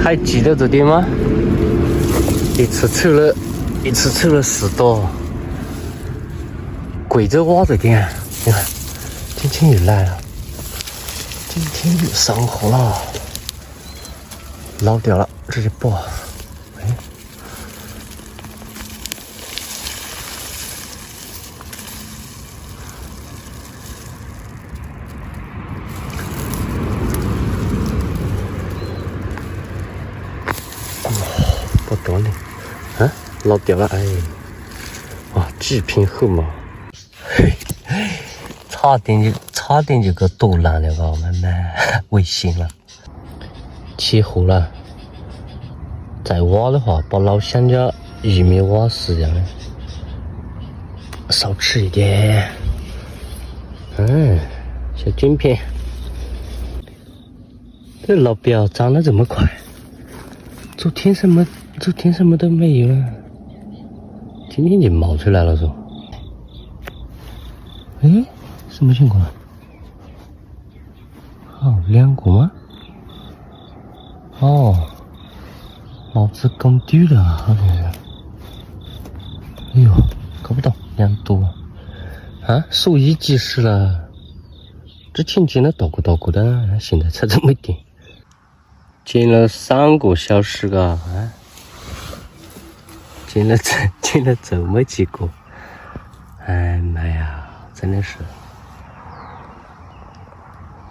还记得这点吗？一次抽了10多。贵州蛙这点，你看，今天又来了，今天又上货了，捞掉了，直接剥。哎，不多呢，啊，捞掉了，哎，哇，极品厚毛。嘿，差点就给剁烂了吧，慢慢危险了。起货了，再挖的话，把老乡家玉米挖死一样的，少吃一点。小金片，这老表长得这么快，昨天什么都没有啊，今天就冒出来了说。哎，什么情况？哦，2个吗？哦，帽子更低了，好像是。哎呦，搞不到2多啊！数1计时了，之前捡了捣鼓的，现在才这么一点，捡了3个小时嘎，啊，捡了这么几个，哎妈呀！真的是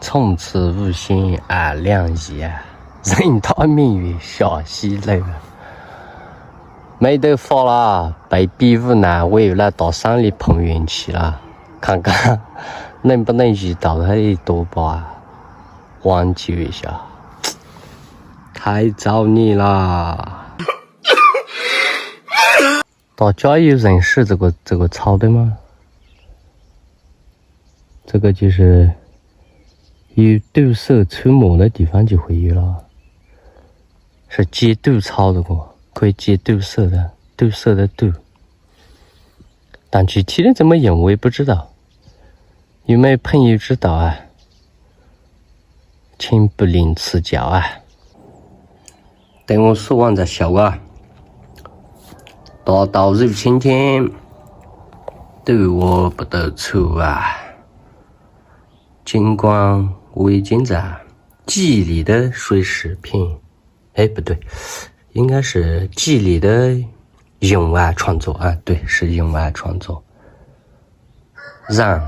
从此无心暗两意啊，任他命运下西楼啊！没得法啦，被逼无奈，唯有来到山里碰运气啦，看看能不能遇到他的多吧，挽救一下。太造孽啦！大家有认识这个草的吗？这个就是有毒蛇出没的地方就会有了，是解毒草这个，可以解毒蛇的，毒蛇的毒。但具体的怎么用我也不知道，有没有朋友知道啊？请不吝赐教啊！等我说完再笑啊！大道如青天，对我不得处啊！尽管我已经在极力的水视频，哎，不对，应该是极力的用爱创作啊，对，是用爱创作，然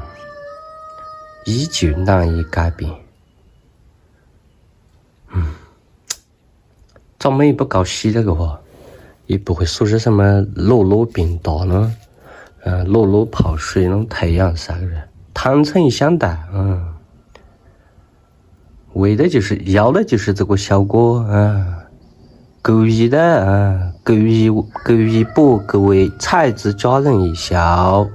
依旧难以改变。咱们也不搞洗这个话，也不会说是什么裸病大呢，裸泡水那种太阳晒人，坦诚一相待，为的就是要的就是这个效果啊，故意的啊，故意博各位才子佳人一笑。